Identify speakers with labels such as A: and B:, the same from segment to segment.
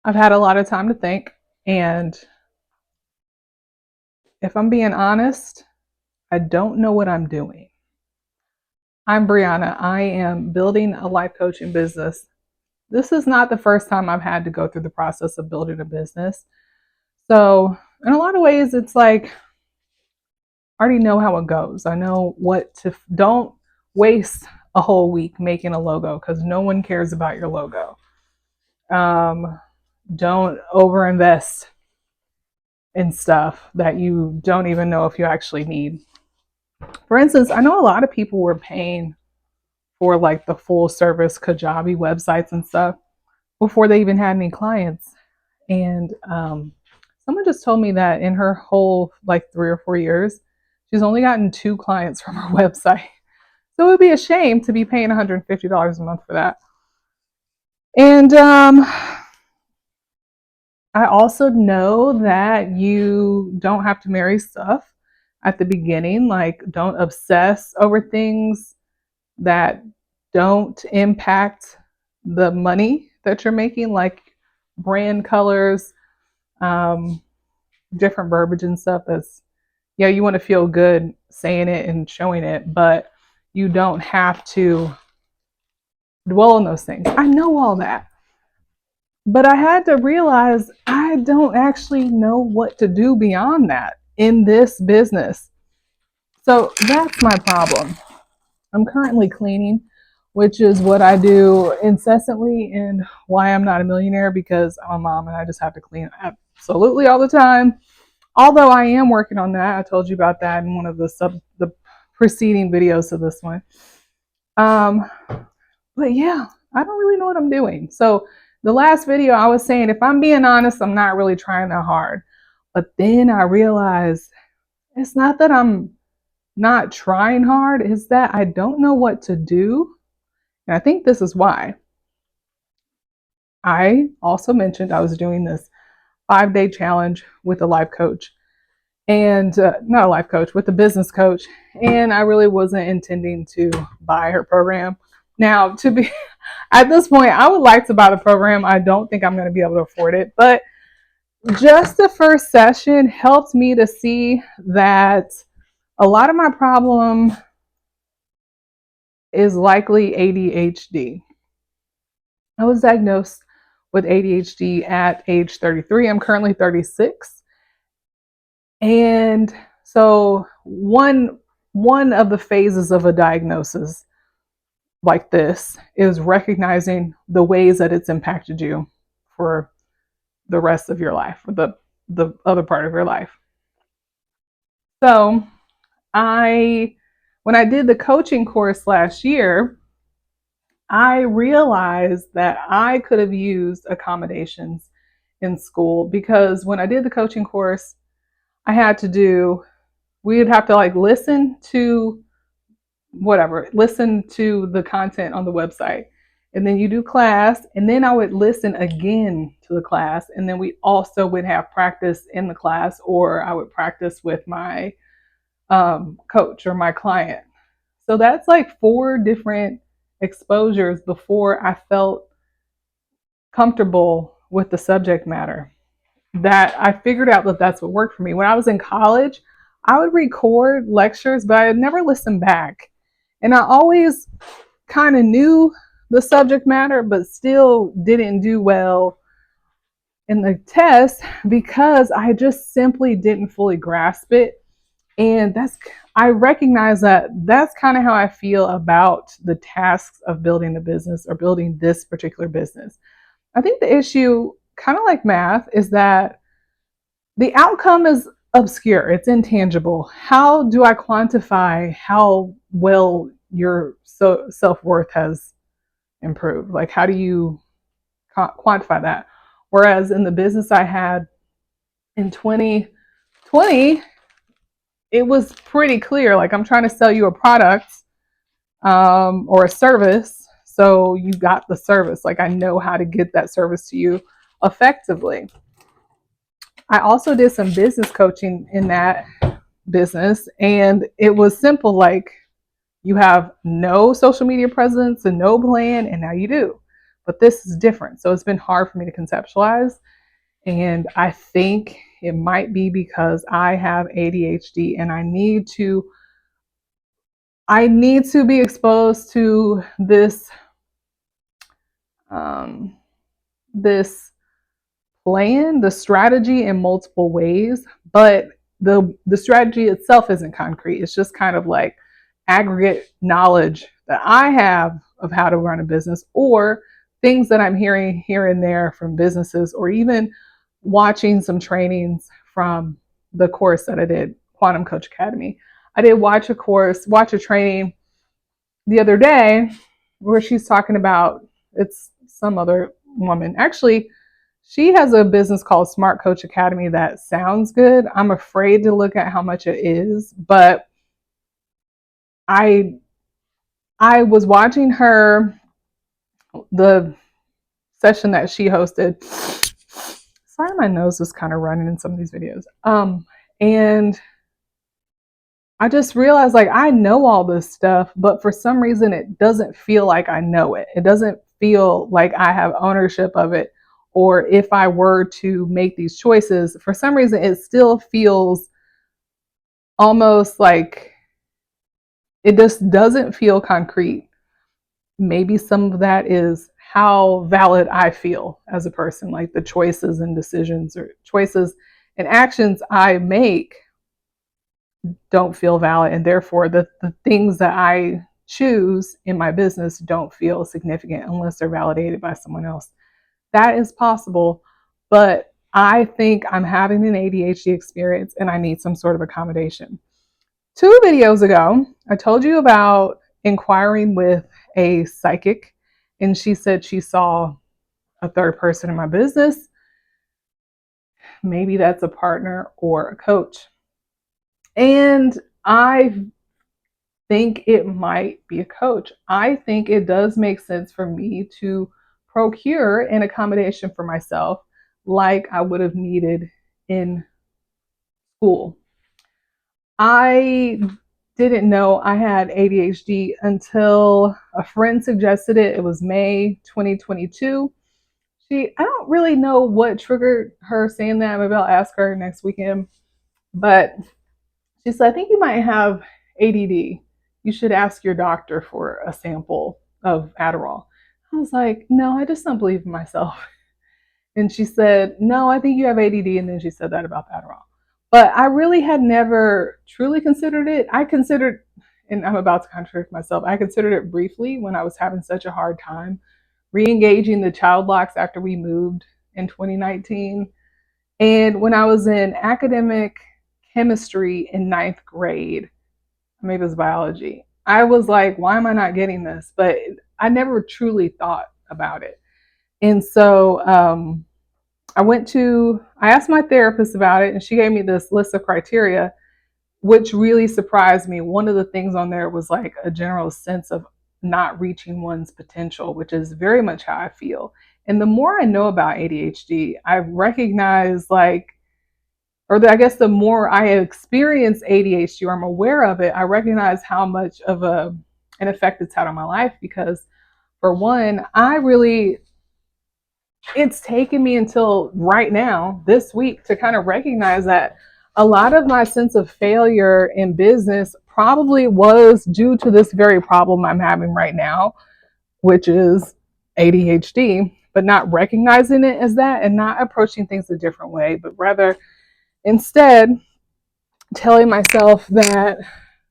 A: I've had a lot of time to think, and if I'm being honest, I don't know what I'm doing. I'm Brianna. I am building a life coaching business. This is not the first time I've had to go through the process of building a business. So, in a lot of ways, it's like I already know how it goes. I know what to don't waste a whole week making a logo because no one cares about your logo. Um, don't overinvest in stuff that you don't even know if you actually need. For instance, I know a lot of people were paying for like the full service Kajabi websites and stuff before they even had any clients. And someone just told me that in her whole like 3 or 4 years, she's only gotten 2 clients from her website. So it would be a shame to be paying $150 a month for that. And I also know that you don't have to marry stuff at the beginning. Like, don't obsess over things that don't impact the money that you're making, like brand colors, um, different verbiage and stuff. That's, yeah, you want to feel good saying it and showing it, but you don't have to dwell on those things. I know all that. But I had to realize I don't actually know what to do beyond that in this business. So that's my problem. I'm currently cleaning, which is what I do incessantly and why I'm not a millionaire, because I'm a mom and I just have to clean absolutely all the time. Although I am working on that. I told you about that in one of the preceding videos to this one. Um, but yeah, I don't really know what I'm doing. So the last video I was saying, if I'm being honest, I'm not really trying that hard. But then I realized it's not that I'm not trying hard, it's that I don't know what to do. And I think this is why. I also mentioned I was doing this 5-day challenge with a life coach, and not a life coach, with a business coach. And I really wasn't intending to buy her program. Now, to be at this point, I would like to buy the program. I don't think I'm going to be able to afford it, but just the first session helped me to see that a lot of my problem is likely ADHD. I was diagnosed with ADHD at age 33. I'm currently 36. And so one of the phases of a diagnosis like this is recognizing the ways that it's impacted you for the rest of your life, or the other part of your life. So when I did the coaching course last year, I realized that I could have used accommodations in school, because when I did the coaching course, I had to do, we would have to like listen to the content on the website. And then you do class, and then I would listen again to the class. And then we also would have practice in the class, or I would practice with my coach or my client. So that's like 4 different exposures before I felt comfortable with the subject matter. That I figured out that that's what worked for me. When I was in college, I would record lectures, but I would never listen back. And I always kind of knew the subject matter, but still didn't do well in the test because I just simply didn't fully grasp it. And I recognize that that's kind of how I feel about the tasks of building a business or building this particular business. I think the issue, kind of like math, is that the outcome is obscure, it's intangible. How do I quantify how well your self-worth has improved? Like, how do you quantify that? Whereas in the business I had in 2020, it was pretty clear. Like, I'm trying to sell you a product or a service, so you got the service. Like, I know how to get that service to you effectively. I also did some business coaching in that business, and it was simple. Like, you have no social media presence and no plan, and now you do. but this is different. So it's been hard for me to conceptualize. And I think it might be because I have ADHD and I need to be exposed to um, this plan, the strategy in multiple ways, but the strategy itself isn't concrete. It's just kind of like aggregate knowledge that I have of how to run a business, or things that I'm hearing here and there from businesses, or even watching some trainings from the course that I did, Quantum Coach Academy. I did watch a training the other day where she's talking about, it's some other woman. Actually, she has a business called Smart Coach Academy that sounds good. I'm afraid to look at how much it is, but I I was watching the session that she hosted. Sorry, my nose is kind of running in some of these videos. And I just realized, like, I know all this stuff, but for some reason it doesn't feel like I know it. It doesn't feel like I have ownership of it. Or if I were to make these choices, for some reason it still feels almost like it just doesn't feel concrete. Maybe some of that is how valid I feel as a person, like the choices and decisions or choices and actions I make don't feel valid, and therefore the things that I choose in my business don't feel significant unless they're validated by someone else. That is possible, but I think I'm having an ADHD experience and I need some sort of accommodation. 2 videos ago, I told you about inquiring with a psychic, and she said she saw a third person in my business. Maybe that's a partner or a coach. And I think it might be a coach. I think it does make sense for me to procure an accommodation for myself like I would have needed in school. I didn't know I had ADHD until a friend suggested it. It was May 2022. I don't really know what triggered her saying that. Maybe I'll ask her next weekend. But she said, I think you might have ADD. You should ask your doctor for a sample of Adderall. I was like, no, I just don't believe in myself. And she said, no, I think you have ADD. And then she said that about Adderall. But I really had never truly considered it. I considered, and I'm about to contradict myself, I considered it briefly when I was having such a hard time re-engaging the child locks after we moved in 2019. And when I was in academic chemistry in 9th grade, maybe it was biology, I was like, why am I not getting this? But I never truly thought about it. And so I asked my therapist about it, and she gave me this list of criteria, which really surprised me. One of the things on there was like a general sense of not reaching one's potential, which is very much how I feel. And the more I know about ADHD, I recognize I guess the more I experience ADHD or I'm aware of it, I recognize how much of an effect it's had on my life. Because for one, it's taken me until right now, this week, to kind of recognize that a lot of my sense of failure in business probably was due to this very problem I'm having right now, which is ADHD, but not recognizing it as that and not approaching things a different way, but rather instead telling myself that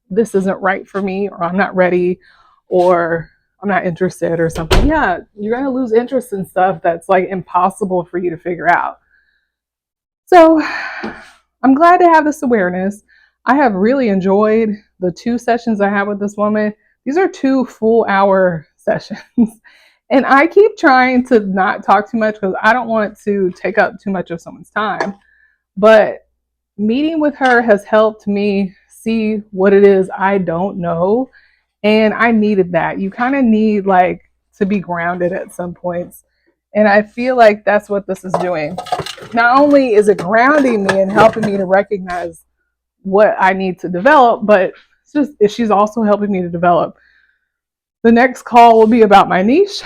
A: this isn't right for me, or I'm not ready, or I'm not interested or something. Yeah, you're going to lose interest in stuff that's like impossible for you to figure out. So I'm glad to have this awareness. I have really enjoyed the 2 sessions I had with this woman. These are 2 full-hour sessions. And I keep trying to not talk too much because I don't want to take up too much of someone's time. But meeting with her has helped me see what it is I don't know. And I needed that. You kind of need to be grounded at some points. And I feel like that's what this is doing. Not only is it grounding me and helping me to recognize what I need to develop, but she's also helping me to develop. The next call will be about my niche,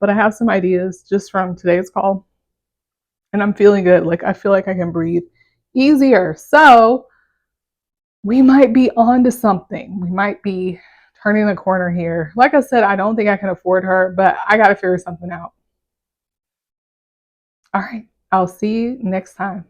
A: but I have some ideas just from today's call, and I'm feeling good. Like, I feel like I can breathe easier. So we might be on to something. We might be turning the corner here. Like I said, I don't think I can afford her, but I got to figure something out. All right. I'll see you next time.